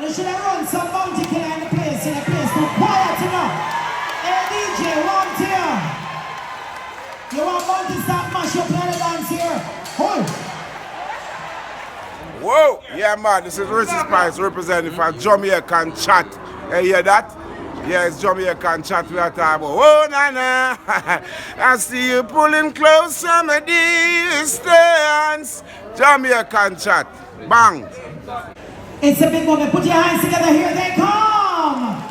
You should have run some bounty killer in the place too quiet enough. Hey DJ, one here. You want bounty stop mash up the dance here? Hold. Whoa! Yeah, man, this is Richie Spice representing for Jamaican Chat. Hey, hear that? Yeah, it's Jamaican Chat we are talking about. Oh, na. I see you pulling close from a distance. Jamaican Chat. Bang! It's a big moment. Put your hands together. Here they come.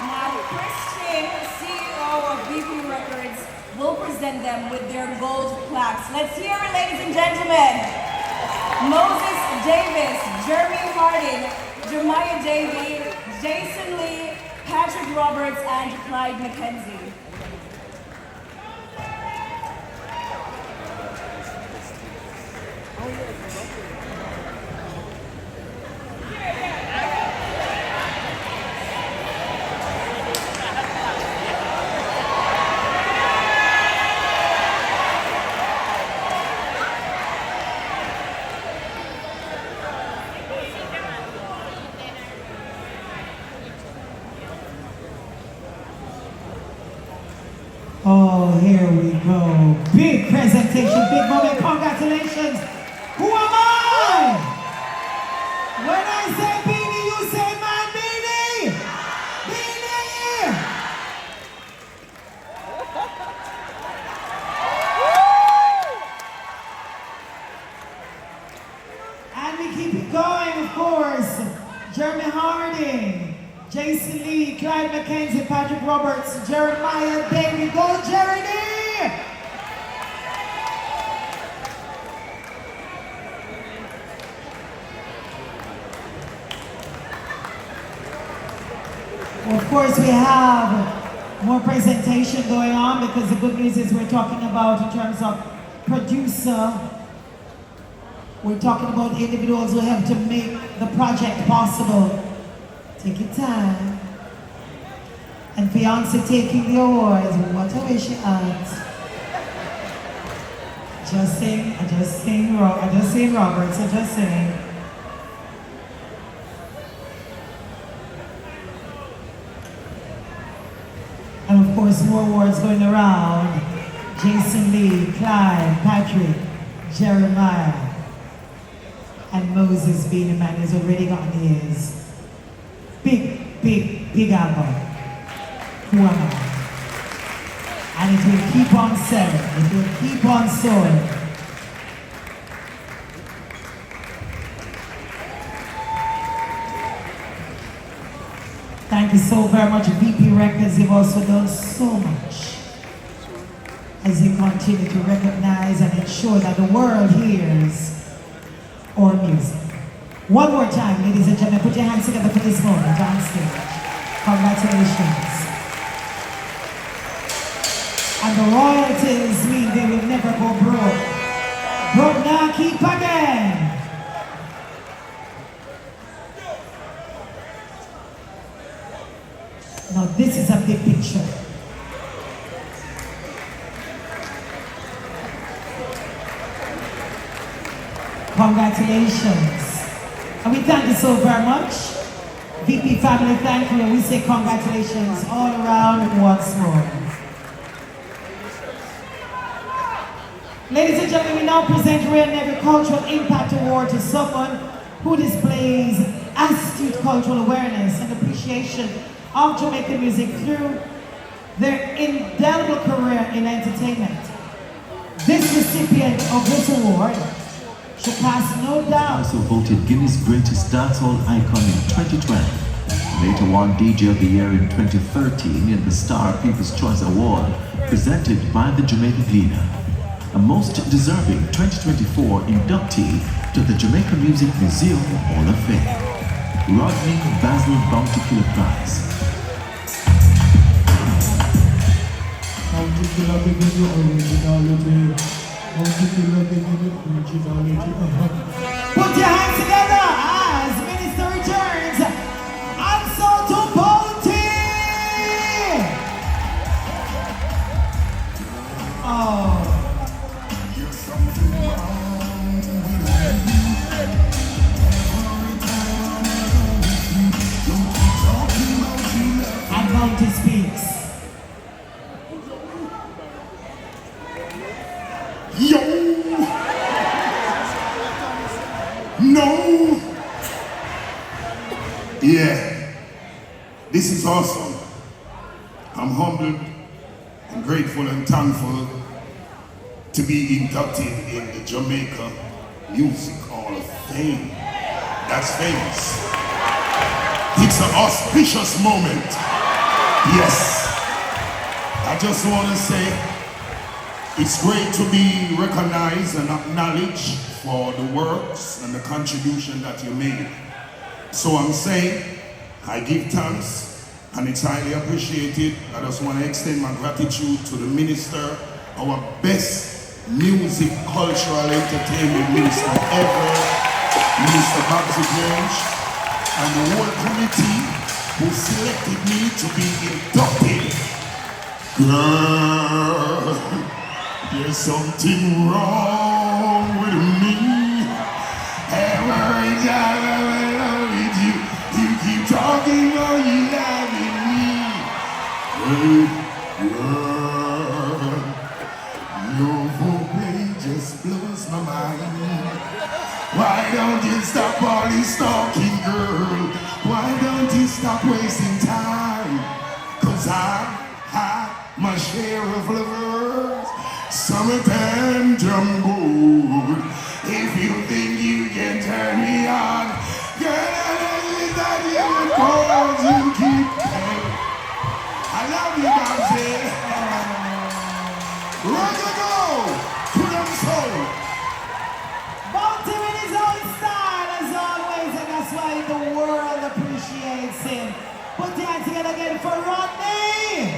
Now, Christian, CEO of BP Records, will present them with their gold plaques. Let's hear it, ladies and gentlemen. Moses Davis, Jeremy Harding, Jeremiah Davey, Jason Lee, Patrick Roberts, and Clyde McKenzie. Oh, here we go. Big presentation, big moment. Congratulations. Who am I? When I say Beenie, you say man, Beenie. Beenie. And we keep it going, of course. Jeremy Harding, Jason Lee, Clyde McKenzie, Patrick Roberts, Jeremiah Davey. Go, Jeremy! Well, of course, we have more presentation going on because the good news is we're talking about in terms of producer. We're talking about individuals who help to make the project possible. Take your time. And Beyonce taking the awards. What a way she adds. Just sing Roberts, I just sing. And of course, more awards going around. Jason Lee, Clyde, Patrick, Jeremiah, and Moses Beenie Man has already gotten his. Big album. Who am I? And it will keep on selling. It will keep on soaring. Thank you so very much, VP Records. You've also done so much as you continue to recognize and ensure that the world hears our music. One more time, ladies and gentlemen, put your hands together for this moment on stage. Congratulations. And the royalties mean they will never go broke. Broke now, keep again. Now this is a big picture. Congratulations. And we thank you so very much. VP family, thank you. And we say congratulations all around once more. Ladies and gentlemen, we now present Rare and Agricultural Impact Award to someone who displays astute cultural awareness and appreciation of Jamaican music through their indelible career in entertainment. This recipient of this award should cast no doubt. Also voted Guinea's greatest dancehall icon in 2012. Later won DJ of the Year in 2013 in the Star People's Choice Award presented by the Jamaican Killa. A most deserving 2024 inductee to the Jamaican Music Museum Hall of Fame. Rodney Basil Bounty Killa Prize. Bounty Killa giving you originality. Bounty Killa giving you originality. Put your hands together as Minister returns. Answer to Bounty! Oh. Yo! No! Yeah. This is awesome. I'm humbled and grateful and thankful to be inducted in the Jamaica Music Hall of Fame. That's famous. It's an auspicious moment. Yes. I just want to say it's great to be recognized and acknowledged for the works and the contribution that you made. So I'm saying I give thanks and it's highly appreciated. I just want to extend my gratitude to the minister, our best music, cultural, entertainment minister ever, Minister Babsy Grange, and the whole committee who selected me to be inducted. Girl, there's something wrong with me. Every time I love with you, you keep talking about you loving me. Hey, girl, your vocal just blows my mind. Why don't you stop all this talking, girl? Why don't you stop wasting time? 'Cause I have my share of lovers. Summertime drum good. If you think you can turn me on, girl, I know that you would cause you keep paying. I love you, Babsy. Roger go! Put on soul. Bounty in his own style as always, and that's why the world appreciates him. Put your hands together again for Rodney!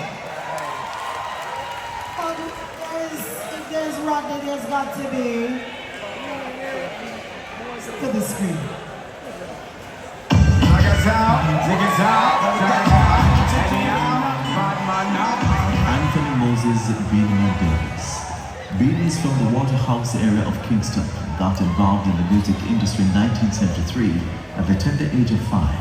If there's Rodney, there's got to be. To the screen. Anthony Moses Beenie Man Davis. Beenie is from the Waterhouse area of Kingston, got involved in the music industry in 1973 at the tender age of 5.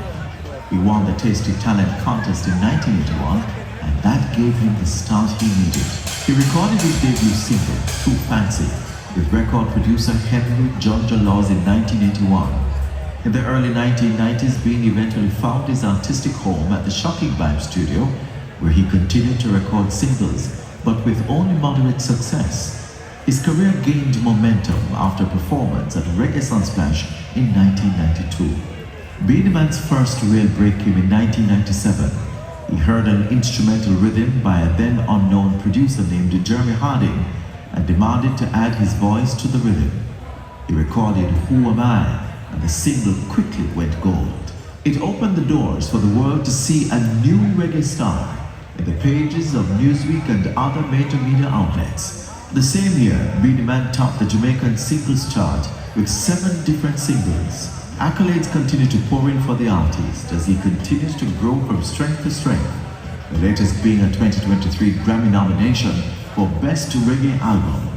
He won the Tasty Talent contest in 1981, and that gave him the start he needed. He recorded his debut single, Too Fancy, with record producer Henry Georgia Laws in 1981. In the early 1990s, Beenie eventually found his artistic home at the Shocking Vibe studio, where he continued to record singles, but with only moderate success. His career gained momentum after a performance at Reggae Sunsplash in 1992. Beenie Man's first real break came in 1997. He heard an instrumental rhythm by a then unknown producer named Jeremy Harding and demanded to add his voice to the rhythm. He recorded Who Am I? And the single quickly went gold. It opened the doors for the world to see a new reggae star in the pages of Newsweek and other major media outlets. The same year, Beenie Man topped the Jamaican singles chart with 7 different singles. Accolades continue to pour in for the artist as he continues to grow from strength to strength, the latest being a 2023 Grammy nomination for Best Reggae Album.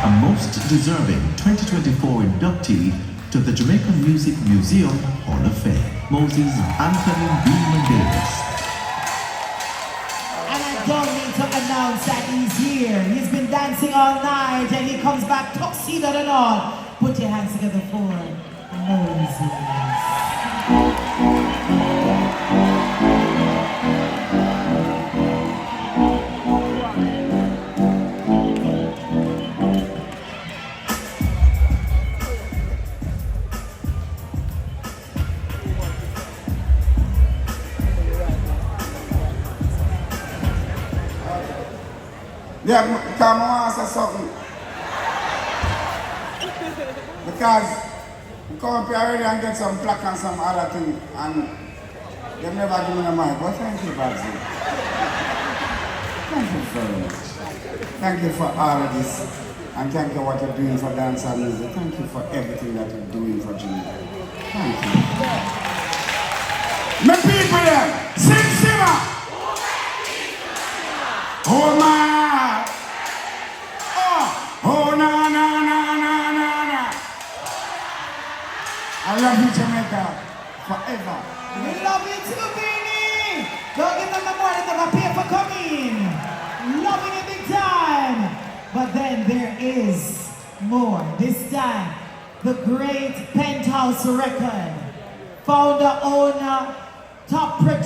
A most deserving 2024 inductee to the Jamaican Music Museum Hall of Fame, Moses Anthony Beenie Man Davis. And I don't need to announce that he's here. He's been dancing all night and he comes back tuxedo and all. Put your hands together for Moses. Yeah, come on, say something. Because we come up here already and get some plaque and some other thing, and they never give me the mic. But thank you, Babsy. Thank you very much. Thank you for all of this, and thank you for what you're doing for dance and music. Thank you for everything that you're doing for Jamaica. Thank you. My people there, sing simmer. Oh my. Oh na na na na na na. I love you, Jamaica, forever. We love you too, Beenie. Don't give them the more than they pay for coming. Loving it big time. then there is more. This time, the great Penthouse Record, founder, owner, top producer.